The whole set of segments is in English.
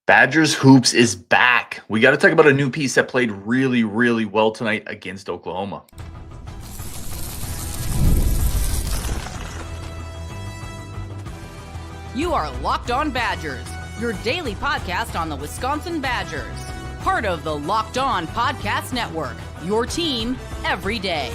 Badgers Hoops is back. We got to talk about a new piece that played really, really well tonight against Oklahoma. You are Locked On Badgers, your daily podcast on the Wisconsin Badgers. Part of the Locked On Podcast Network, your team every day.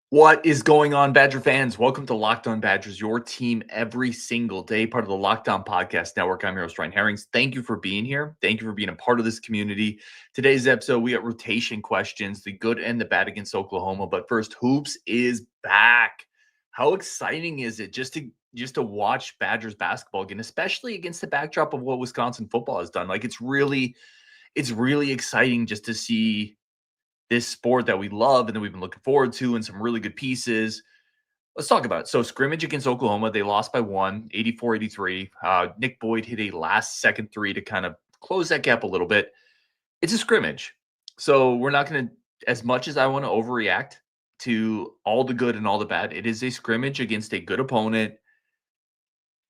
What is going on, Badger fans? Welcome to Locked On Badgers, your team every single day, part of the Locked On Podcast Network. I'm your host, Ryan Herrings. Thank you for being here. Thank you for being a part of this community. Today's episode, we got rotation questions, the good and the bad against Oklahoma. But first, Hoops is back. How exciting is it just to watch Badgers basketball again, especially against the backdrop of what Wisconsin football has done? Like it's really exciting just to see this sport that we love and that we've been looking forward to, and some really good pieces. Let's talk about it. So scrimmage against Oklahoma, they lost by 84-83. Nick Boyd hit a last-second three to kind of close that gap a little bit. It's a scrimmage. So we're not going to, as much as I want to overreact to all the good and all the bad, it is a scrimmage against a good opponent.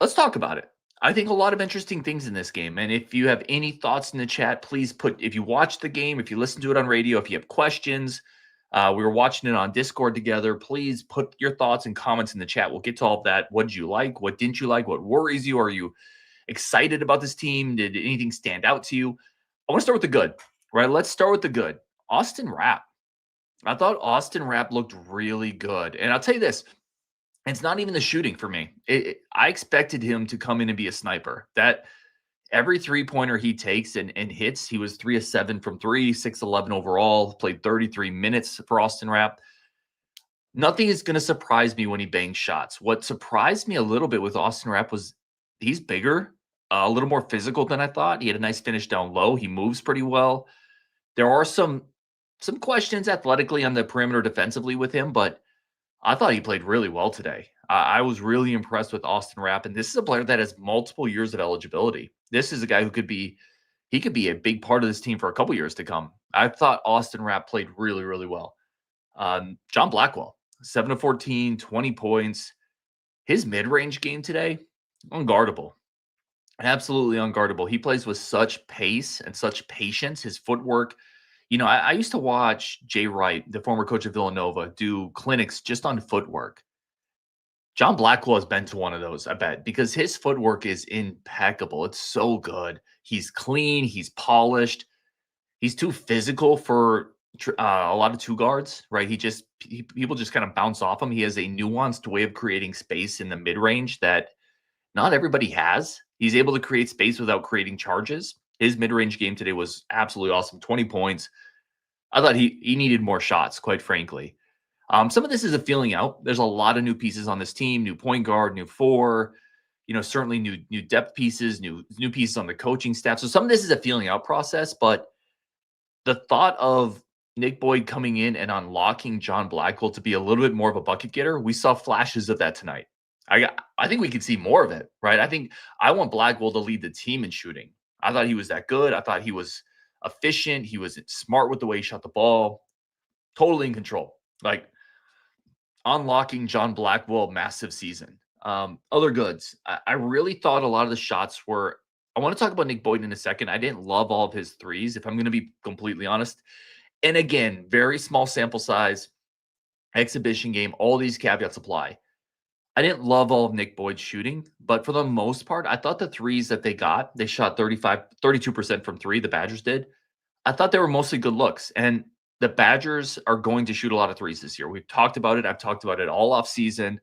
Let's talk about it. I think a lot of interesting things in this game. And if you have any thoughts in the chat, please if you watch the game, if you listen to it on radio, if you have questions, we were watching it on Discord together, please put your thoughts and comments in the chat. We'll get to all of that. What did you like? What didn't you like? What worries you? Are you excited about this team? Did anything stand out to you? I want to start with the good, right? Let's start with the good. Austin Rapp. I thought Austin Rapp looked really good. And I'll tell you this. It's not even the shooting for me. I expected him to come in and be a sniper. That every three-pointer he takes and hits, he was 3 of 7 from 3, 6-11 overall, played 33 minutes for Austin Rapp. Nothing is going to surprise me when he bangs shots. What surprised me a little bit with Austin Rapp was he's bigger, a little more physical than I thought. He had a nice finish down low. He moves pretty well. There are some questions athletically on the perimeter defensively with him, but I thought he played really well today. I was really impressed with Austin Rapp, and this is a player that has multiple years of eligibility. This is a guy who could be a big part of this team for a couple years to come. I thought Austin Rapp played really, really well. John Blackwell, 7 of 14, 20 points. His mid-range game today, unguardable. Absolutely unguardable. He plays with such pace and such patience. His footwork. You know, I used to watch Jay Wright, the former coach of Villanova, do clinics just on footwork. John Blackwell has been to one of those, I bet, because his footwork is impeccable. It's so good. He's clean. He's polished. He's too physical for a lot of two guards, right? People just kind of bounce off him. He has a nuanced way of creating space in the mid-range that not everybody has. He's able to create space without creating charges. His mid-range game today was absolutely awesome. 20 points. I thought he needed more shots, quite frankly. Some of this is a feeling out. There's a lot of new pieces on this team, new point guard, new four, certainly new depth pieces, new pieces on the coaching staff. So some of this is a feeling out process, but the thought of Nick Boyd coming in and unlocking John Blackwell to be a little bit more of a bucket getter, we saw flashes of that tonight. I think we could see more of it, right? I want Blackwell to lead the team in shooting. I thought he was that good. I thought he was efficient. He was smart with the way he shot the ball. Totally in control. Like unlocking John Blackwell, massive season. Other goods. I really thought a lot of the shots were – I want to talk about Nick Boyd in a second. I didn't love all of his threes, if I'm going to be completely honest. And again, very small sample size, exhibition game, all these caveats apply. I didn't love all of Nick Boyd's shooting, but for the most part, I thought the threes that they shot 32% from three, the Badgers did. I thought they were mostly good looks, and the Badgers are going to shoot a lot of threes this year. We've talked about it. I've talked about it all off season.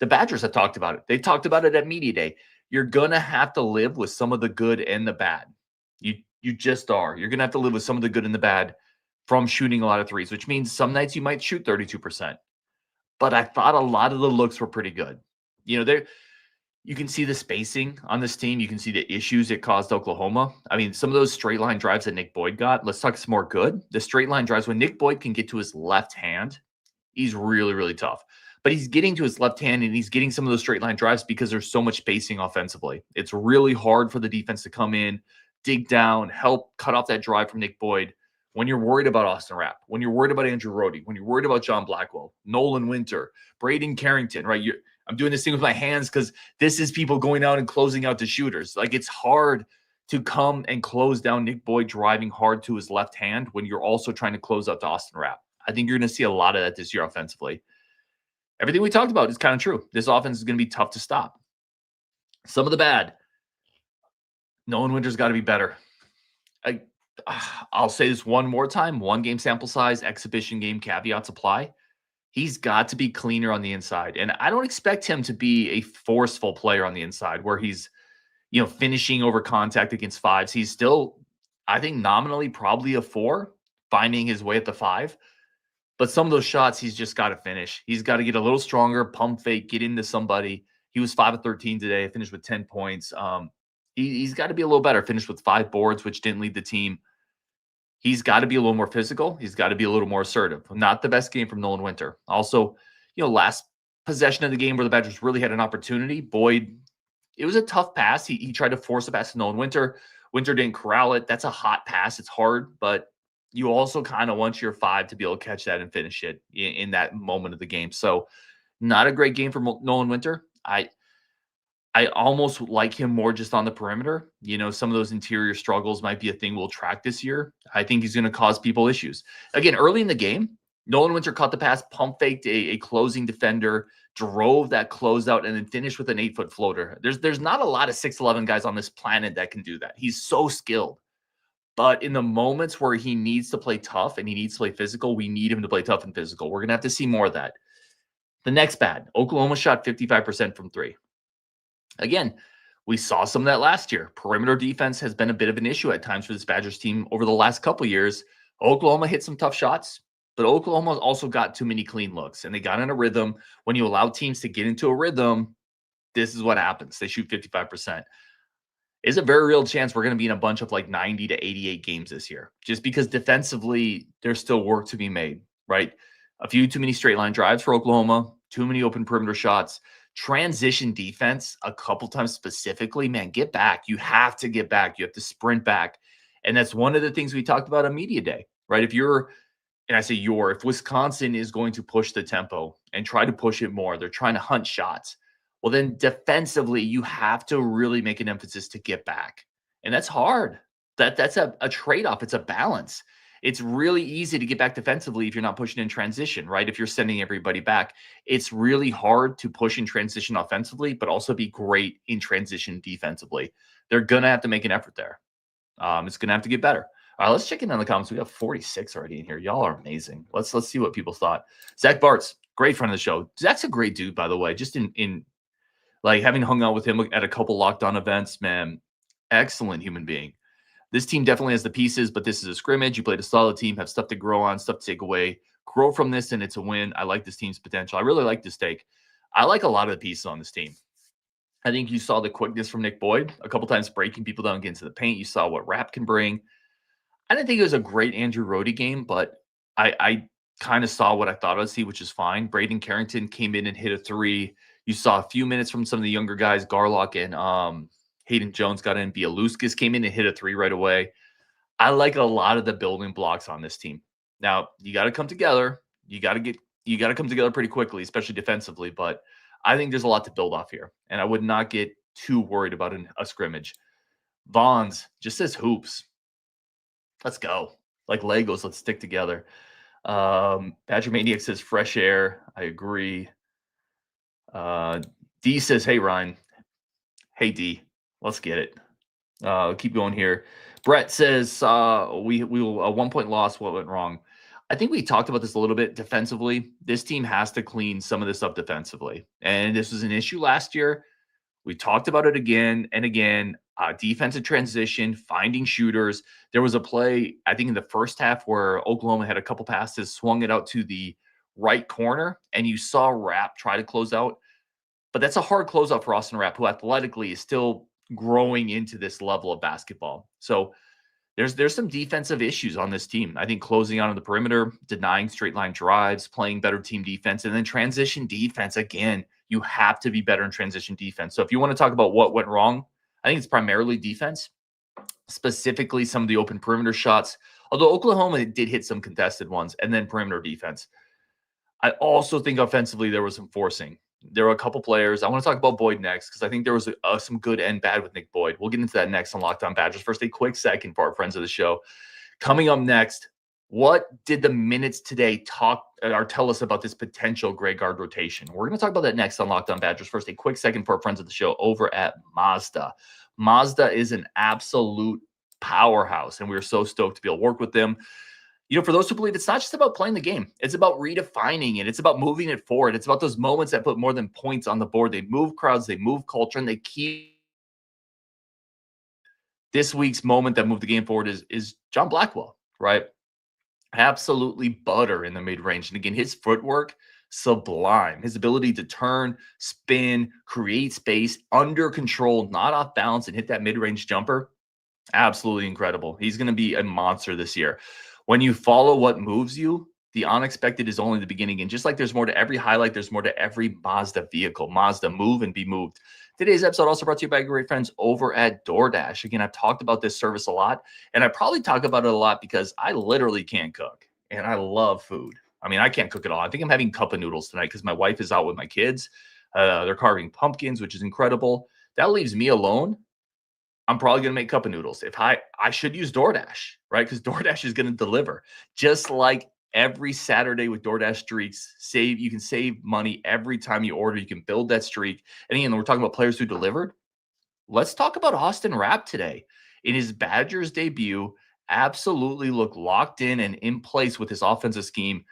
The Badgers have talked about it. They talked about it at Media Day. You're going to have to live with some of the good and the bad. You just are. You're going to have to live with some of the good and the bad from shooting a lot of threes, which means some nights you might shoot 32%. But I thought a lot of the looks were pretty good. You can see the spacing on this team. You can see the issues it caused Oklahoma. I mean, some of those straight line drives that Nick Boyd got, let's talk some more good. The straight line drives, when Nick Boyd can get to his left hand, he's really, really tough. But he's getting to his left hand and he's getting some of those straight line drives because there's so much spacing offensively. It's really hard for the defense to come in, dig down, help cut off that drive from Nick Boyd. When you're worried about Austin Rapp, when you're worried about Andrew Rohde, when you're worried about John Blackwell, Nolan Winter, Braden Carrington, right? I'm doing this thing with my hands because this is people going out and closing out the shooters. Like, it's hard to come and close down Nick Boyd driving hard to his left hand when you're also trying to close out to Austin Rapp. I think you're going to see a lot of that this year offensively. Everything we talked about is kind of true. This offense is going to be tough to stop. Some of the bad. Nolan Winter's got to be better. I'll say this one more time. 1 game sample size, exhibition game, caveats apply. He's got to be cleaner on the inside. And I don't expect him to be a forceful player on the inside where he's, finishing over contact against 5s. He's still, I think, nominally probably a 4, finding his way at the 5. But some of those shots, he's just got to finish. He's got to get a little stronger, pump fake, get into somebody. He was 5 of 13 today, finished with 10 points. He's got to be a little better, finished with 5 boards, which didn't lead the team. He's got to be a little more physical. He's got to be a little more assertive. Not the best game from Nolan Winter. Also, last possession of the game where the Badgers really had an opportunity, Boyd, it was a tough pass. He tried to force a pass to Nolan Winter. Winter didn't corral it. That's a hot pass. It's hard, but you also kind of want your 5 to be able to catch that and finish it in that moment of the game. So not a great game for Nolan Winter. I almost like him more just on the perimeter. Some of those interior struggles might be a thing we'll track this year. I think he's going to cause people issues. Again, early in the game, Nolan Winter caught the pass, pump faked a closing defender, drove that closeout, and then finished with an 8-foot floater. There's not a lot of 6'11" guys on this planet that can do that. He's so skilled. But in the moments where he needs to play tough and he needs to play physical, we need him to play tough and physical. We're going to have to see more of that. The next bad, Oklahoma shot 55% from 3. Again, we saw some of that last year. Perimeter defense has been a bit of an issue at times for this Badgers team over the last couple of years. Oklahoma hit some tough shots, but Oklahoma also got too many clean looks, and they got in a rhythm. When you allow teams to get into a rhythm, this is what happens. They shoot 55%. It's a very real chance we're going to be in a bunch of like 90 to 88 games this year, just because defensively, there's still work to be made, right? A few too many straight line drives for Oklahoma, too many open perimeter shots. Transition defense a couple times specifically, man, get back. You have to get back. You have to sprint back. And that's one of the things we talked about on media day, right? If Wisconsin is going to push the tempo and try to push it more, they're trying to hunt shots. Well, then defensively, you have to really make an emphasis to get back. And that's hard. That's a trade-off. It's a balance. It's really easy to get back defensively if you're not pushing in transition, right? If you're sending everybody back, it's really hard to push in transition offensively, but also be great in transition defensively. They're going to have to make an effort there. It's going to have to get better. All right, let's check in on the comments. We have 46 already in here. Y'all are amazing. Let's see what people thought. Zach Bartz, great friend of the show. Zach's a great dude, by the way. Just in like having hung out with him at a couple Locked On events, man, excellent human being. This team definitely has the pieces, but this is a scrimmage. You played a solid team, have stuff to grow on, stuff to take away. Grow from this, and it's a win. I like this team's potential. I really like this take. I like a lot of the pieces on this team. I think you saw the quickness from Nick Boyd, a couple times breaking people down, getting to the paint. You saw what Rapp can bring. I didn't think it was a great Andrew Rohde game, but I kind of saw what I thought I'd see, which is fine. Braden Carrington came in and hit a 3. You saw a few minutes from some of the younger guys, Garlock and Hayden Jones got in. Bialuskas came in and hit a 3 right away. I like a lot of the building blocks on this team. Now, you got to come together. You got to come together pretty quickly, especially defensively. But I think there's a lot to build off here, and I would not get too worried about a scrimmage. Vons just says hoops. Let's go. Like Legos, let's stick together. Badger Maniac says fresh air. I agree. D says, hey, Ryan. Hey, D. Let's get it. Keep going here. Brett says, we will a 1-point loss. What went wrong? I think we talked about this a little bit defensively. This team has to clean some of this up defensively. And this was an issue last year. We talked about it again and again. Defensive transition, finding shooters. There was a play, I think in the first half, where Oklahoma had a couple passes, swung it out to the right corner, and you saw Rapp try to close out. But that's a hard closeout for Austin Rapp, who athletically is still growing into this level of basketball. So there's some defensive issues on this team. I think closing out on the perimeter, denying straight line drives, playing better team defense, and then transition defense. Again, you have to be better in transition defense. So if you want to talk about what went wrong, I think it's primarily defense, specifically some of the open perimeter shots, although Oklahoma did hit some contested ones, and then perimeter defense. I also think offensively there was some forcing. There were a couple players. I want to talk about Boyd next because I think there was some good and bad with Nick Boyd. We'll get into that next on Locked On Badgers. First, a quick second for our friends of the show. Coming up next, what did the minutes today talk or tell us about this potential Greg Gard rotation? We're going to talk about that next on Locked On Badgers. First, a quick second for our friends of the show over at Mazda. Mazda is an absolute powerhouse, and we're so stoked to be able to work with them. For those who believe it's not just about playing the game, it's about redefining it. It's about moving it forward. It's about those moments that put more than points on the board. They move crowds, they move culture, and they keep. This week's moment that moved the game forward is John Blackwell, right? Absolutely butter in the mid-range. And again, his footwork, sublime. His ability to turn, spin, create space, under control, not off balance, and hit that mid-range jumper, absolutely incredible. He's going to be a monster this year. When you follow what moves you, the unexpected is only the beginning. And just like there's more to every highlight, there's more to every Mazda vehicle. Mazda, move and be moved. Today's episode also brought to you by great friends over at DoorDash. Again, I've talked about this service a lot, and I probably talk about it a lot because I literally can't cook, and I love food. I mean, I can't cook at all. I think I'm having cup of noodles tonight because my wife is out with my kids. They're carving pumpkins, which is incredible. That leaves me alone. I'm probably going to make cup of noodles. If I should use DoorDash, right? Because DoorDash is going to deliver. Just like every Saturday with DoorDash Streaks, you can save money every time you order. You can build that streak. And again, we're talking about players who delivered. Let's talk about Austin Rapp today. In his Badgers debut, absolutely looked locked in and in place with his offensive scheme.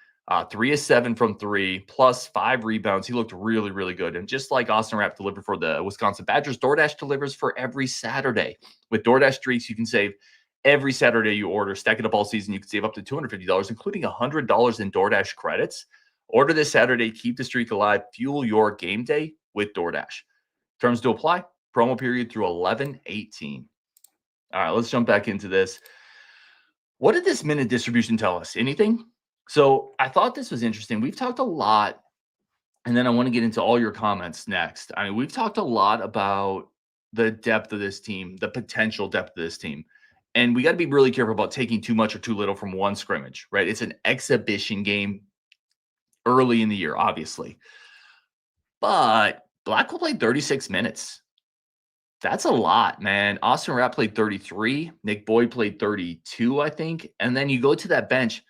3 of 7 from 3, plus 5 rebounds. He looked really, really good. And just like Austin Rapp delivered for the Wisconsin Badgers, DoorDash delivers for every Saturday. With DoorDash Streaks, you can save every Saturday you order. Stack it up all season. You can save up to $250, including $100 in DoorDash credits. Order this Saturday. Keep the streak alive. Fuel your game day with DoorDash. Terms to apply. Promo period through 11/18. All right, let's jump back into this. What did this minute distribution tell us? Anything? So I thought this was interesting. We've talked a lot, and then I want to get into all your comments next. I mean, we've talked a lot about the depth of this team, the potential depth of this team. And we got to be really careful about taking too much or too little from one scrimmage, right? It's an exhibition game early in the year, obviously. But Blackwell played 36 minutes. That's a lot, man. Austin Rapp played 33. Nick Boyd played 32, I think. And then you go to that bench.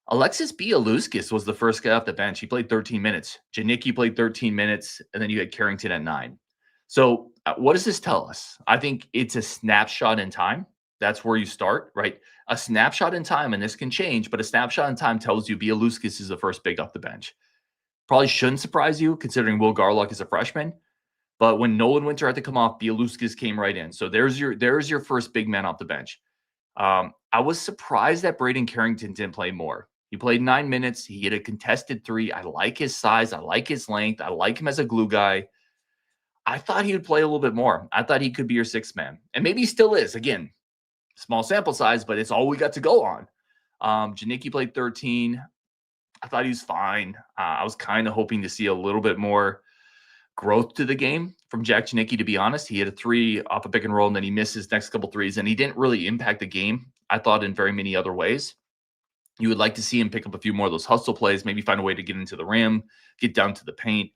Alexis Bialuskis was the first guy off the bench. He played 13 minutes. Janicki played 13 minutes, and then you had Carrington at 9. So what does this tell us? I think it's a snapshot in time. That's where you start, right? A snapshot in time, and this can change, but a snapshot in time tells you Bialuskis is the first big off the bench. Probably shouldn't surprise you considering Will Garlock is a freshman. But when Nolan Winter had to come off, Bialuskis came right in. So there's your first big man off the bench. I was surprised that Braden Carrington didn't play more. He played 9 minutes. He hit a contested 3. I like his size. I like his length. I like him as a glue guy. I thought he would play a little bit more. I thought he could be your sixth man. And maybe he still is. Again, small sample size, but it's all we got to go on. Janicki played 13. I thought he was fine. I was kind of hoping to see a little bit more growth to the game from Jack Janicki, to be honest. He had a 3 off a pick and roll, and then he missed his next couple threes, and he didn't really impact the game, I thought, in very many other ways. You would like to see him pick up a few more of those hustle plays, maybe find a way to get into the rim, get down to the paint.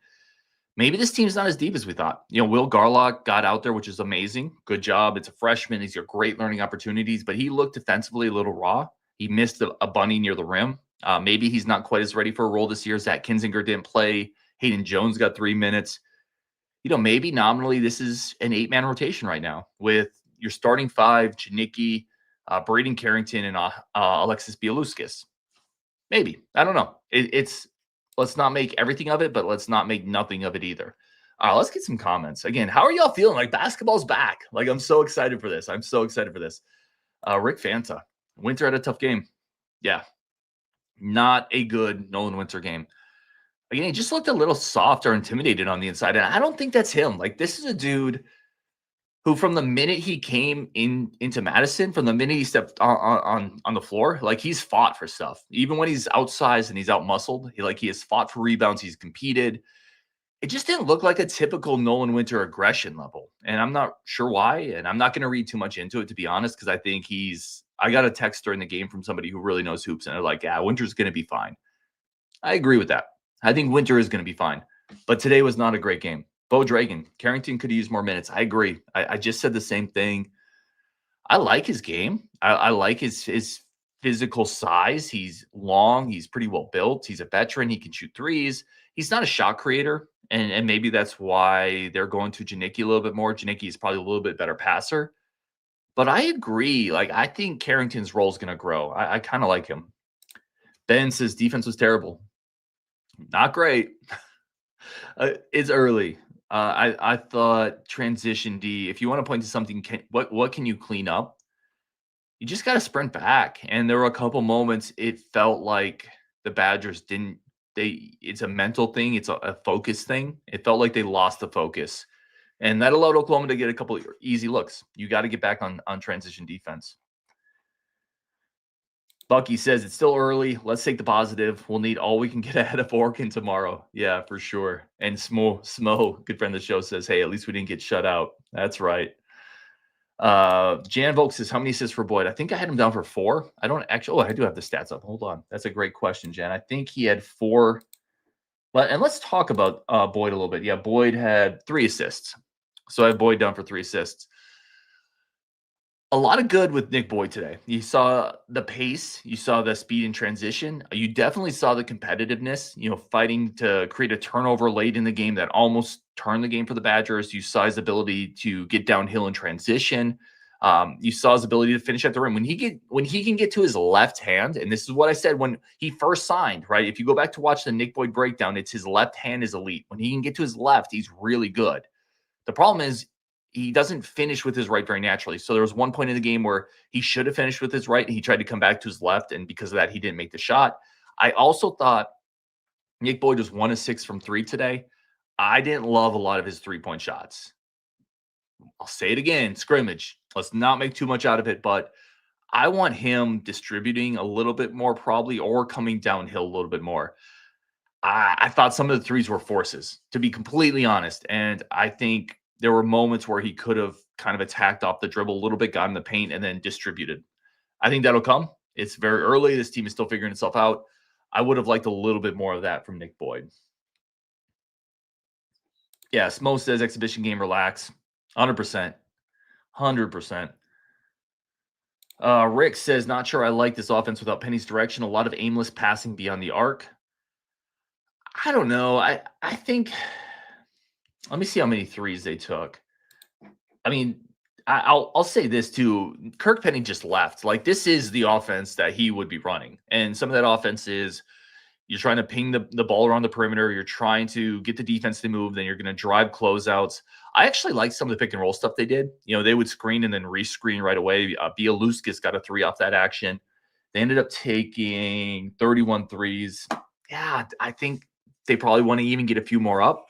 Maybe this team's not as deep as we thought. Will Garlock got out there, which is amazing. Good job. It's a freshman. He's got great learning opportunities, but he looked defensively a little raw. He missed a bunny near the rim. Maybe he's not quite as ready for a role this year. Zach Kinzinger didn't play. Hayden Jones got 3 minutes. Maybe nominally this is an 8-man rotation right now with your starting 5, Janicki, Braden Carrington, and Alexis Bialuskis. Maybe. I don't know. Let's not make everything of it, but let's not make nothing of it either. All right, let's get some comments. Again, how are y'all feeling? Like, basketball's back. Like, I'm so excited for this. Rick Fanta. Winter had a tough game. Yeah. Not a good Nolan Winter game. Again, he just looked a little soft or intimidated on the inside. And I don't think that's him. Like, this is a dude who, from the minute he came into Madison, from the minute he stepped on the floor, like, he's fought for stuff. Even when he's outsized and he's out-muscled, he has fought for rebounds. He's competed. It just didn't look like a typical Nolan Winter aggression level. And I'm not sure why. And I'm not going to read too much into it, to be honest, because I think I got a text during the game from somebody who really knows hoops, and they're like, yeah, Winter's going to be fine. I agree with that. I think Winter is going to be fine. But today was not a great game. Bo Dragon, Carrington could use more minutes. I agree. I just said the same thing. I like his game. I like his physical size. He's long. He's pretty well built. He's a veteran. He can shoot threes. He's not a shot creator, and maybe that's why they're going to Janicki a little bit more. Janicki is probably a little bit better passer. But I agree. Like, I think Carrington's role is going to grow. I kind of like him. Ben says defense was terrible. Not great. It's early. I thought transition D, if you want to point to something, what can you clean up? You just got to sprint back. And there were a couple moments it felt like the Badgers it's a mental thing. It's a focus thing. It felt like they lost the focus. And that allowed Oklahoma to get a couple of easy looks. You got to get back on transition defense. Bucky says it's still early. Let's take the positive. We'll need all we can get ahead of Oregon tomorrow. Yeah, for sure. And Smo, good friend of the show, says, hey, at least we didn't get shut out. That's right. Jan Volk says, how many assists for Boyd? I think I had him down for 4. I don't actually. Oh, I do have the stats up. Hold on. That's a great question, Jan. I think he had 4. And let's talk about Boyd a little bit. Yeah, Boyd had 3 assists. So I have Boyd down for 3 assists. A lot of good with Nick Boyd today. You saw the pace. You saw the speed in transition. You definitely saw the competitiveness, fighting to create a turnover late in the game that almost turned the game for the Badgers. You saw his ability to get downhill in transition. You saw his ability to finish at the rim. When he can get to his left hand, and this is what I said when he first signed, right? If you go back to watch the Nick Boyd breakdown, it's his left hand is elite. When he can get to his left, he's really good. The problem is he doesn't finish with his right very naturally. So there was one point in the game where he should have finished with his right. He tried to come back to his left, and because of that, he didn't make the shot. I also thought Nick Boyd was 1 of 6 from 3 today. I didn't love a lot of his 3-point shots. I'll say it again, scrimmage. Let's not make too much out of it, but I want him distributing a little bit more probably, or coming downhill a little bit more. I thought some of the threes were forces, to be completely honest. And I think there were moments where he could have kind of attacked off the dribble a little bit, got in the paint, and then distributed. I think that'll come. It's very early. This team is still figuring itself out. I would have liked a little bit more of that from Nick Boyd. Yeah, Smo says exhibition game, relax. 100%. 100%. Rick says, not sure I like this offense without Penny's direction. A lot of aimless passing beyond the arc. I don't know. I think, let me see how many threes they took. I mean, I'll say this too. Kirk Penny just left. Like, this is the offense that he would be running. And some of that offense is you're trying to ping the ball around the perimeter. You're trying to get the defense to move. Then you're going to drive closeouts. I actually like some of the pick and roll stuff they did. They would screen and then re-screen right away. Bialuskas got a 3 off that action. They ended up taking 31 threes. Yeah, I think they probably want to even get a few more up.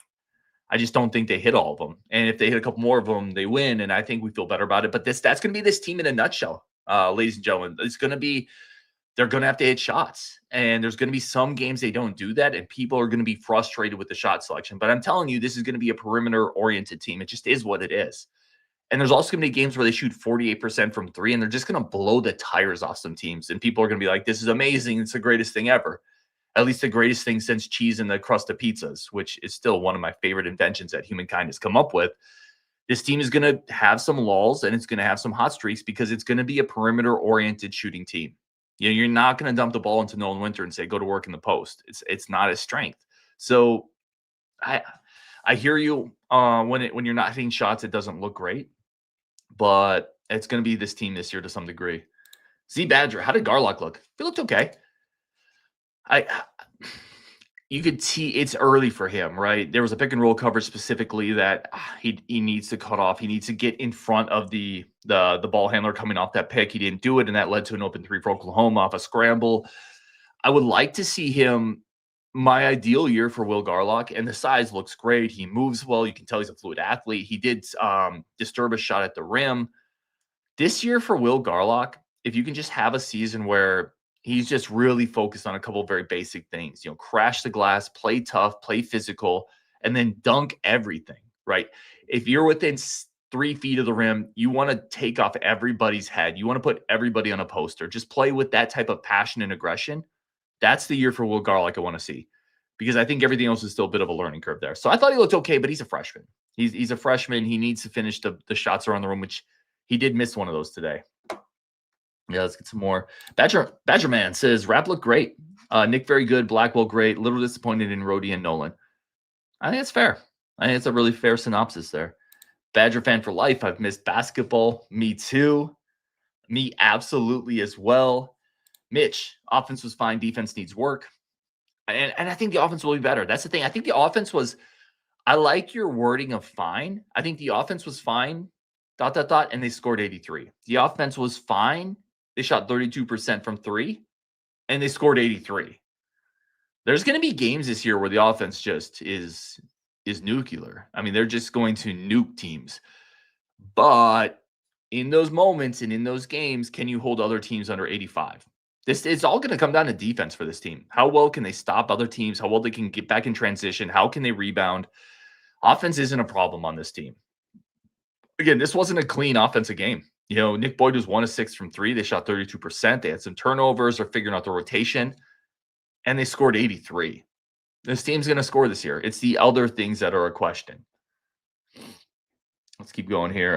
I just don't think they hit all of them. And if they hit a couple more of them, they win. And I think we feel better about it. But that's going to be this team in a nutshell, ladies and gentlemen. It's going to be, they're going to have to hit shots. And there's going to be some games they don't do that. And people are going to be frustrated with the shot selection. But I'm telling you, this is going to be a perimeter-oriented team. It just is what it is. And there's also going to be games where they shoot 48% from 3, and they're just going to blow the tires off some teams. And people are going to be like, this is amazing. It's the greatest thing ever. At least the greatest thing since cheese and the crust of pizzas, which is still one of my favorite inventions that humankind has come up with. This team is going to have some lulls, and it's going to have some hot streaks because it's going to be a perimeter-oriented shooting team. You're not going to dump the ball into Nolan Winter and say, go to work in the post. It's not his strength. So I hear you when you're not hitting shots, it doesn't look great. But it's going to be this team this year to some degree. Z Badger, how did Garlock look? He looked okay. You could see it's early for him, right? There was a pick and roll coverage specifically that he needs to cut off. He needs to get in front of the ball handler coming off that pick. He didn't do it, and that led to an open 3 for Oklahoma off a scramble. I would like to see him. My ideal year for Will Garlock, and the size looks great. He moves well. You can tell he's a fluid athlete. He did disturb a shot at the rim. This year for Will Garlock, if you can just have a season where he's just really focused on a couple of very basic things, crash the glass, play tough, play physical, and then dunk everything, right? If you're within 3 feet of the rim, you want to take off everybody's head. You want to put everybody on a poster. Just play with that type of passion and aggression. That's the year for Will Garlock I want to see. because I think everything else is still a bit of a learning curve there. So I thought he looked okay, but he's a freshman. He's a freshman. He needs to finish the shots around the room, which he did miss one of those today. Yeah, let's get some more. Badger Man says, Rap looked great. Nick, very good. Blackwell, great. Little disappointed in Rhodey and Nolan. I think it's fair. I think it's a really fair synopsis there. Badger fan for life. I've missed basketball. Me too. Me absolutely as well. Mitch, offense was fine. Defense needs work. And I think the offense will be better. That's the thing. I think the offense was, I like your wording of fine. I think the offense was fine, ... and they scored 83. The offense was fine. They shot 32% from 3, and they scored 83. There's going to be games this year where the offense just is nuclear. I mean, they're just going to nuke teams. But in those moments and in those games, can you hold other teams under 85? It's all going to come down to defense for this team. How well can they stop other teams? How well they can get back in transition? How can they rebound? Offense isn't a problem on this team. Again, this wasn't a clean offensive game. You know, Nick Boyd was 1 of 6 from 3. They shot 32%. They had some turnovers. They're figuring out the rotation. And they scored 83. This team's going to score this year. It's the other things that are a question. Let's keep going here.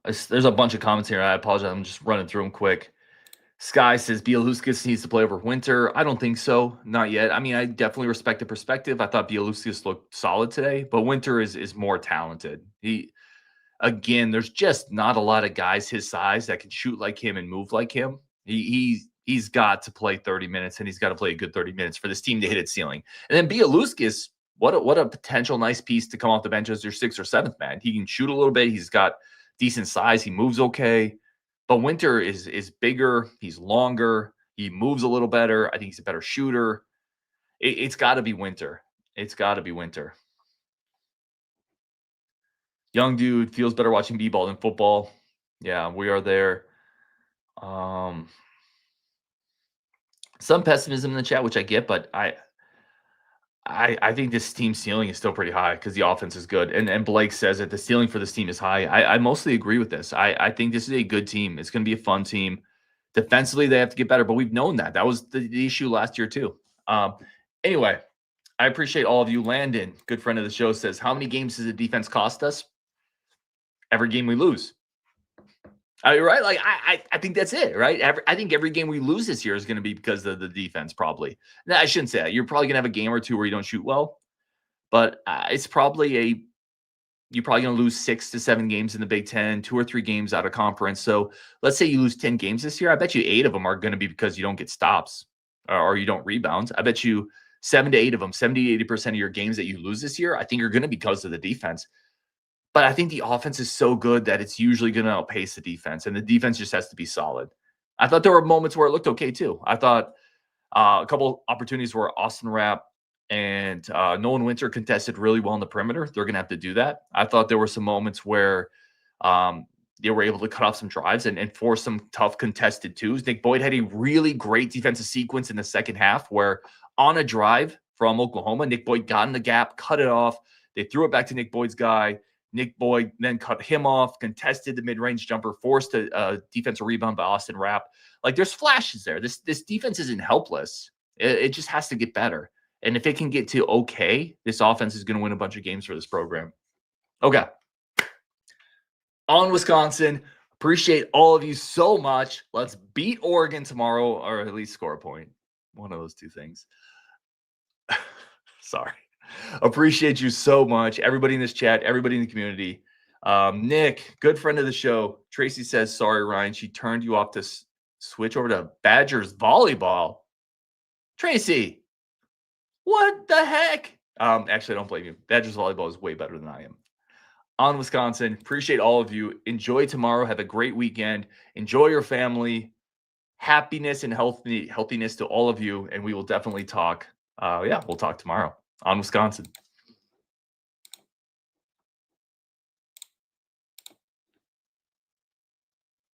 There's a bunch of comments here. I apologize. I'm just running through them quick. Sky says Bielawskis needs to play over Winter. I don't think so. Not yet. I mean, I definitely respect the perspective. I thought Bielawskis looked solid today, but Winter is more talented. Again, there's just not a lot of guys his size that can shoot like him and move like him. He's got to play 30 minutes, and he's got to play a good 30 minutes for this team to hit its ceiling. And then Bielawskis, what a potential nice piece to come off the bench as your 6th or 7th man. He can shoot a little bit. He's got decent size. He moves okay. But Winter is bigger. He's longer. He moves a little better. I think he's a better shooter. It's got to be Winter. It's got to be Winter. Young dude feels better watching b-ball than football. Yeah, we are there. Some pessimism in the chat, which I get, but I think this team's ceiling is still pretty high because the offense is good. And Blake says that the ceiling for this team is high. I mostly agree with this. I think this is a good team. It's going to be a fun team. Defensively, they have to get better, but we've known that. That was the issue last year too. Anyway, I appreciate all of you. Landon, good friend of the show, says, how many games does the defense cost us? Every game we lose. Right? Like, I think that's it, right? I think every game we lose this year is going to be because of the defense, probably. No, I shouldn't say that. You're probably going to have a game or two where you don't shoot well, but it's probably you're probably going to lose 6 to 7 games in the Big Ten, 2 or 3 games out of conference. So let's say you lose 10 games this year. I bet you 8 of them are going to be because you don't get stops or you don't rebound. I bet you 7 to 8 of them, 70 to 80% of your games that you lose this year, I think are going to be because of the defense. But I think the offense is so good that it's usually going to outpace the defense, and the defense just has to be solid. I thought there were moments where it looked okay too. I thought a couple opportunities where Austin Rapp and Nolan Winter contested really well on the perimeter. They're going to have to do that. I thought there were some moments where they were able to cut off some drives and force some tough contested twos. Nick Boyd had a really great defensive sequence in the second half where on a drive from Oklahoma, Nick Boyd got in the gap, cut it off. They threw it back to Nick Boyd's guy. Nick Boyd then cut him off, contested the mid-range jumper, forced a defensive rebound by Austin Rapp. Like, there's flashes there. This defense isn't helpless. It just has to get better. And if it can get to okay, this offense is going to win a bunch of games for this program. Okay. On Wisconsin. Appreciate all of you so much. Let's beat Oregon tomorrow, or at least score a point. One of those two things. Sorry. Appreciate you so much. Everybody in this chat, everybody in the community. Nick, good friend of the show. Tracy says, sorry, Ryan. She turned you off to switch over to Badgers volleyball. Tracy, what the heck? Actually, I don't blame you. Badgers volleyball is way better than I am. On Wisconsin, appreciate all of you. Enjoy tomorrow. Have a great weekend. Enjoy your family. Happiness and healthiness to all of you. And we will definitely talk. We'll talk tomorrow. On Wisconsin.